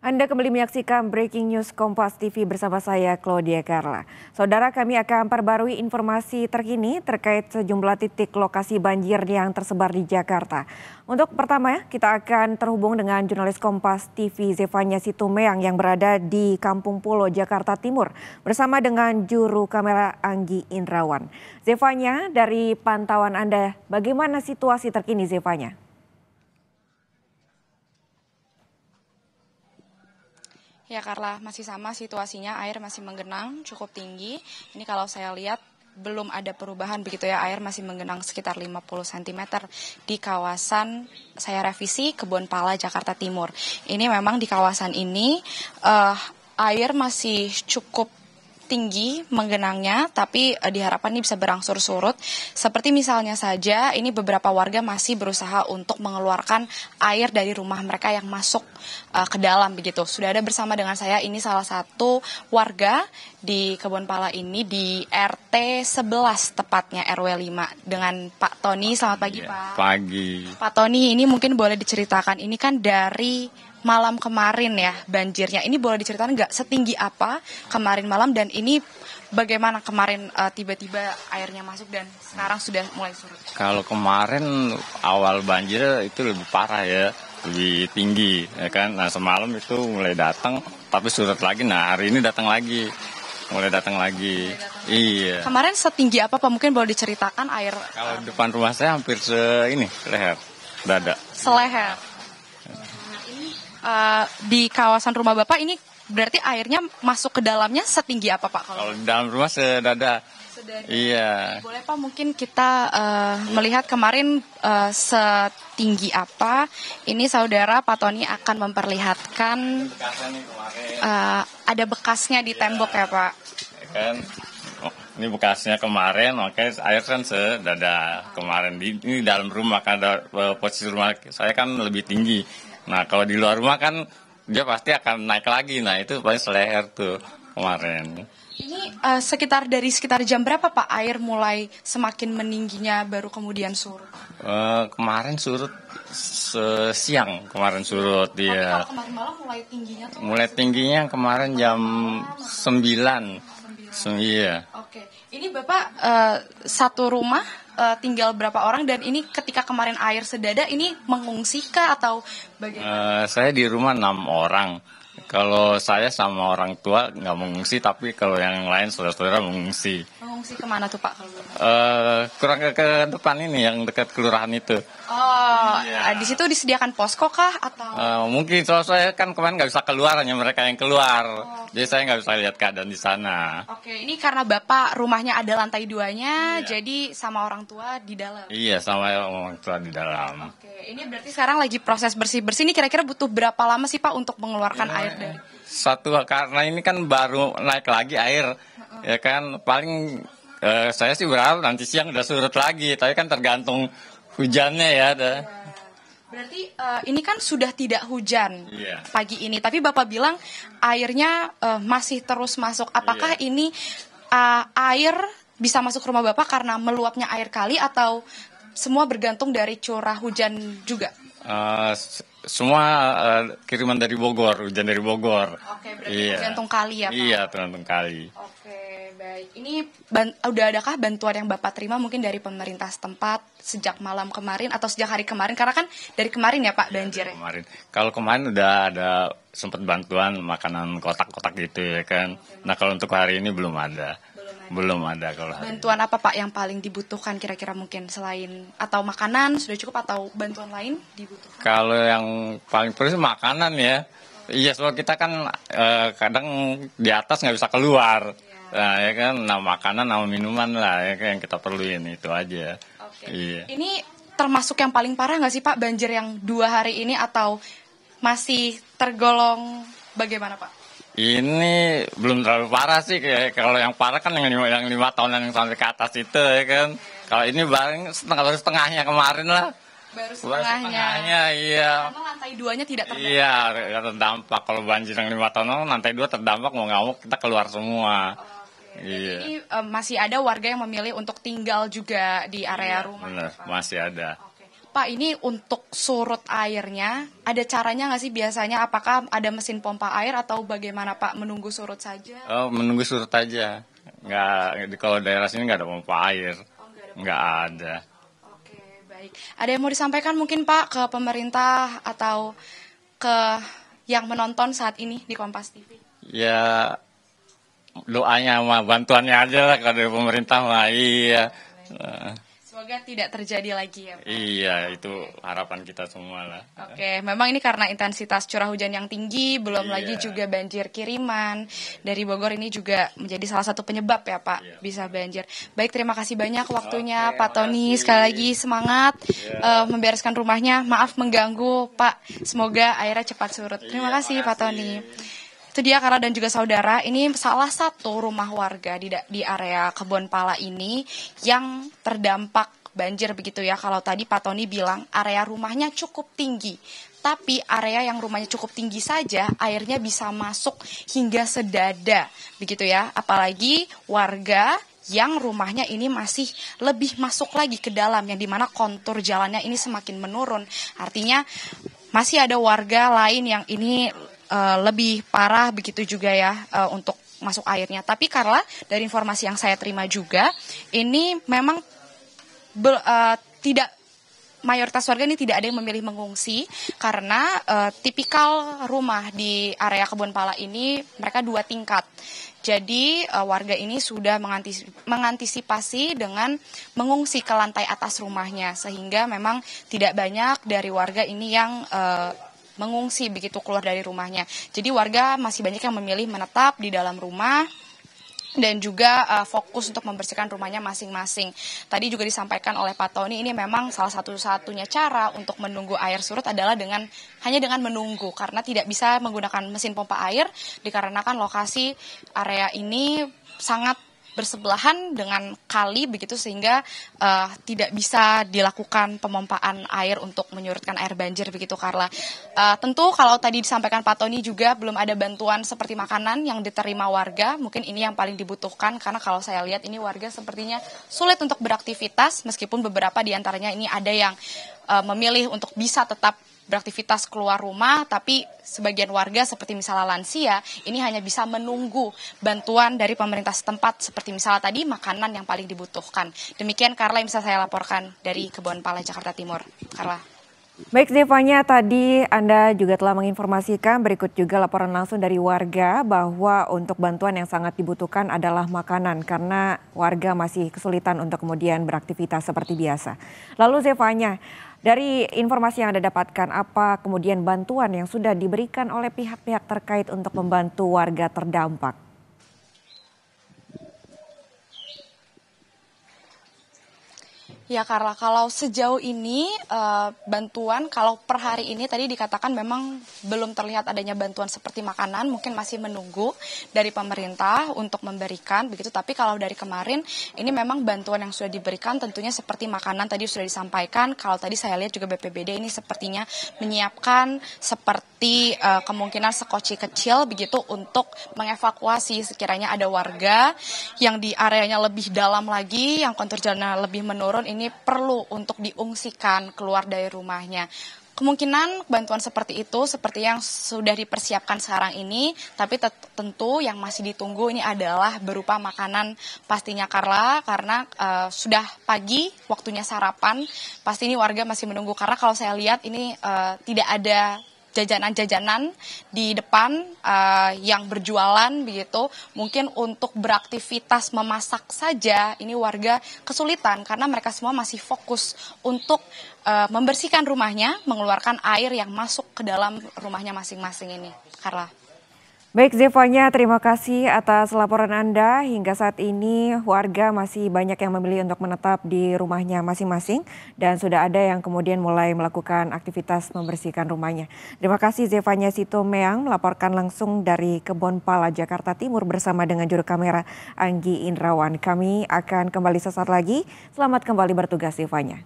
Anda kembali menyaksikan Breaking News Kompas TV bersama saya, Claudia Carla. Saudara, kami akan perbarui informasi terkini terkait sejumlah titik lokasi banjir yang tersebar di Jakarta. Untuk pertama, kita akan terhubung dengan jurnalis Kompas TV Zefanya Situmeang yang berada di Kampung Pulo, Jakarta Timur, bersama dengan juru kamera Anggi Indrawan. Zefanya, dari pantauan Anda, bagaimana situasi terkini, Zefanya? Ya Carla, masih sama situasinya, air masih menggenang cukup tinggi. Ini kalau saya lihat belum ada perubahan begitu ya, air masih menggenang sekitar 50 cm di kawasan saya revisi Kebon Pala, Jakarta Timur. Ini memang di kawasan ini air masih cukup tinggi menggenangnya, tapi diharapkan ini bisa berangsur surut. Seperti misalnya saja, ini beberapa warga masih berusaha untuk mengeluarkan air dari rumah mereka yang masuk ke dalam begitu. Sudah ada bersama dengan saya, ini salah satu warga di Kebon Pala ini di RT 11 tepatnya RW 5 dengan Pak Tony. Selamat pagi, Pak. Pagi. Pak Tony, ini mungkin boleh diceritakan, ini kan dari malam kemarin ya banjirnya. Ini boleh diceritakan nggak setinggi apa kemarin malam dan ini bagaimana kemarin tiba-tiba airnya masuk dan sekarang sudah mulai surut? Kalau kemarin awal banjir itu lebih parah ya, lebih tinggi ya kan. Nah semalam itu mulai datang tapi surut lagi. Nah hari ini datang lagi, mulai datang lagi. Iya. Kemarin setinggi apa Pak? Mungkin boleh diceritakan air? Kalau depan rumah saya hampir leher, dada. Seleher. Di kawasan rumah Bapak ini berarti airnya masuk ke dalamnya setinggi apa Pak? Kalau di dalam rumah sedada. Iya. Boleh Pak mungkin kita melihat kemarin setinggi apa? Ini saudara Pak Tony akan memperlihatkan ada bekasnya di tembok ya Pak. Ya kan? Oh, ini bekasnya kemarin, makanya air kan sedada kemarin. Ini dalam rumah kan ada posisi rumah saya kan lebih tinggi. Nah kalau di luar rumah kan dia pasti akan naik lagi. Nah itu paling seleher tuh kemarin. Ini sekitar jam berapa Pak air mulai semakin meningginya baru kemudian surut? Kemarin surut siang, kemarin surut dia. Kalau kemarin malam mulai tingginya tuh? Mulai tingginya kemarin jam 9. Iya. Oke, ini Bapak satu rumah tinggal berapa orang dan ini ketika kemarin air sedada ini mengungsi kah atau bagaimana? Saya di rumah 6 orang. Kalau saya sama orang tua nggak mengungsi, tapi kalau yang lain saudara-saudara mengungsi. Mengungsi kemana tuh Pak? Kurang ke depan ini yang dekat kelurahan itu. Oh, iya. Di situ disediakan posko kah atau? Mungkin soal saya kan kemarin nggak bisa keluar, hanya mereka yang keluar. Jadi saya nggak bisa lihat keadaan di sana. Oke, ini karena Bapak rumahnya ada lantai 2-nya, iya. Jadi sama orang tua di dalam? Iya, sama orang tua di dalam. Oke, ini berarti sekarang lagi proses bersih-bersih. Ini kira-kira butuh berapa lama sih Pak untuk mengeluarkan air dari? Satu, karena ini kan baru naik lagi air, ya kan paling saya sih berharap nanti siang udah surut lagi, tapi kan tergantung hujannya ya. Berarti ini kan sudah tidak hujan Iya. pagi ini, tapi Bapak bilang airnya masih terus masuk. Apakah Iya. ini air bisa masuk ke rumah Bapak karena meluapnya air kali atau semua bergantung dari curah hujan juga? Semua kiriman dari Bogor, hujan dari Bogor. Oke, berarti tergantung kali ya Pak? Iya, tergantung kali. Oke, baik. Ini udah adakah bantuan yang Bapak terima mungkin dari pemerintah setempat sejak malam kemarin atau sejak hari kemarin? Karena kan dari kemarin ya Pak banjirnya. Kemarin. Kalau kemarin udah ada sempat bantuan makanan kotak-kotak gitu ya kan. Nah kalau untuk hari ini belum ada. Belum ada kalau hari Bantuan apa Pak yang paling dibutuhkan kira-kira mungkin selain atau makanan sudah cukup atau bantuan lain dibutuhkan? Kalau yang paling perlu sih makanan ya. Iya, soal kita kan kadang di atas nggak bisa keluar. Nah ya kan, makanan, minuman lah ya kan yang kita perluin itu aja. Oke. Iya. Ini termasuk yang paling parah nggak sih Pak banjir yang 2 hari ini atau masih tergolong bagaimana Pak? Ini belum terlalu parah sih, kayak kalau yang parah kan yang 5 tahunan yang sampai ke atas itu ya kan. Kalau ini baru setengahnya kemarin lah. Baru setengahnya. Iya. Karena lantai 2-nya tidak terdampak. Iya, terdampak. Kalau banjir yang 5 tahun lantai 2 terdampak, mau nggak mau kita keluar semua. Iya. Jadi masih ada warga yang memilih untuk tinggal juga di area rumah. Benar, masih ada. Oke. Pak, ini untuk surut airnya, ada caranya nggak sih biasanya? Apakah ada mesin pompa air atau bagaimana Pak? Menunggu surut saja? Oh, menunggu surut aja. Nggak, kalau daerah sini nggak ada pompa air. Nggak ada. Oke, baik. Ada yang mau disampaikan mungkin Pak ke pemerintah atau ke yang menonton saat ini di Kompas TV? Ya, doanya sama bantuannya aja lah kalau dari pemerintah mah. Iya. Semoga tidak terjadi lagi ya Pak. Iya, itu harapan kita semua lah. Oke, memang ini karena intensitas curah hujan yang tinggi, belum lagi juga banjir kiriman dari Bogor ini juga menjadi salah satu penyebab ya Pak, bisa banjir. Baik, terima kasih banyak waktunya Pak Tony. Sekali lagi semangat membereskan rumahnya. Maaf mengganggu Pak, semoga airnya cepat surut. Terima kasih Pak Tony. Itu dia Karla dan juga saudara, ini salah satu rumah warga di area Kebon Pala ini yang terdampak banjir begitu ya. Kalau tadi Pak Tony bilang area rumahnya cukup tinggi, tapi area yang rumahnya cukup tinggi saja airnya bisa masuk hingga sedada begitu ya. Apalagi warga yang rumahnya ini masih lebih masuk lagi ke dalam, yang dimana kontur jalannya ini semakin menurun. Artinya masih ada warga lain yang ini lebih parah begitu juga ya untuk masuk airnya. Tapi Karla, dari informasi yang saya terima juga, ini memang tidak, mayoritas warga ini tidak ada yang memilih mengungsi karena tipikal rumah di area Kebon Pala ini mereka 2 tingkat. Jadi warga ini sudah mengantisipasi dengan mengungsi ke lantai atas rumahnya, sehingga memang tidak banyak dari warga ini yang mengungsi begitu keluar dari rumahnya. Jadi warga masih banyak yang memilih menetap di dalam rumah dan juga fokus untuk membersihkan rumahnya masing-masing. Tadi juga disampaikan oleh Pak Tony, ini memang salah satu-satunya cara untuk menunggu air surut adalah hanya dengan menunggu, karena tidak bisa menggunakan mesin pompa air dikarenakan lokasi area ini sangat bersebelahan dengan kali begitu, sehingga tidak bisa dilakukan pemompaan air untuk menyurutkan air banjir begitu Karla. Tentu kalau tadi disampaikan Pak Tony juga belum ada bantuan seperti makanan yang diterima warga, mungkin ini yang paling dibutuhkan karena kalau saya lihat ini warga sepertinya sulit untuk beraktivitas, meskipun beberapa di antaranya ini ada yang memilih untuk bisa tetap beraktivitas keluar rumah, tapi sebagian warga seperti misalnya lansia ini hanya bisa menunggu bantuan dari pemerintah setempat seperti misalnya tadi makanan yang paling dibutuhkan. Demikian Karla yang bisa saya laporkan dari Kebon Pala, Jakarta Timur. Karla. Baik Zevanya, tadi Anda juga telah menginformasikan, berikut juga laporan langsung dari warga bahwa untuk bantuan yang sangat dibutuhkan adalah makanan karena warga masih kesulitan untuk kemudian beraktivitas seperti biasa. Lalu Zevanya, dari informasi yang Anda dapatkan, apa kemudian bantuan yang sudah diberikan oleh pihak-pihak terkait untuk membantu warga terdampak? Ya Karla, kalau sejauh ini bantuan kalau per hari ini tadi dikatakan memang belum terlihat adanya bantuan seperti makanan, mungkin masih menunggu dari pemerintah untuk memberikan begitu. Tapi kalau dari kemarin ini memang bantuan yang sudah diberikan tentunya seperti makanan tadi sudah disampaikan. Kalau tadi saya lihat juga BPBD ini sepertinya menyiapkan seperti kemungkinan sekoci kecil begitu untuk mengevakuasi sekiranya ada warga yang di areanya lebih dalam lagi, yang kontur jalannya lebih menurun, ini perlu untuk diungsikan keluar dari rumahnya. Kemungkinan bantuan seperti itu seperti yang sudah dipersiapkan sekarang ini, tapi tentu yang masih ditunggu ini adalah berupa makanan pastinya Karla, karena sudah pagi waktunya sarapan, pasti ini warga masih menunggu karena kalau saya lihat ini tidak ada jajanan-jajanan di depan yang berjualan begitu. Mungkin untuk beraktivitas memasak saja ini warga kesulitan karena mereka semua masih fokus untuk membersihkan rumahnya, mengeluarkan air yang masuk ke dalam rumahnya masing-masing ini. Karla. Baik Zevanya, terima kasih atas laporan Anda. Hingga saat ini warga masih banyak yang memilih untuk menetap di rumahnya masing-masing dan sudah ada yang kemudian mulai melakukan aktivitas membersihkan rumahnya. Terima kasih Zevanya Sitomeang melaporkan langsung dari Kebon Pala, Jakarta Timur bersama dengan juru kamera Anggi Indrawan. Kami akan kembali sesaat lagi. Selamat kembali bertugas Zevanya.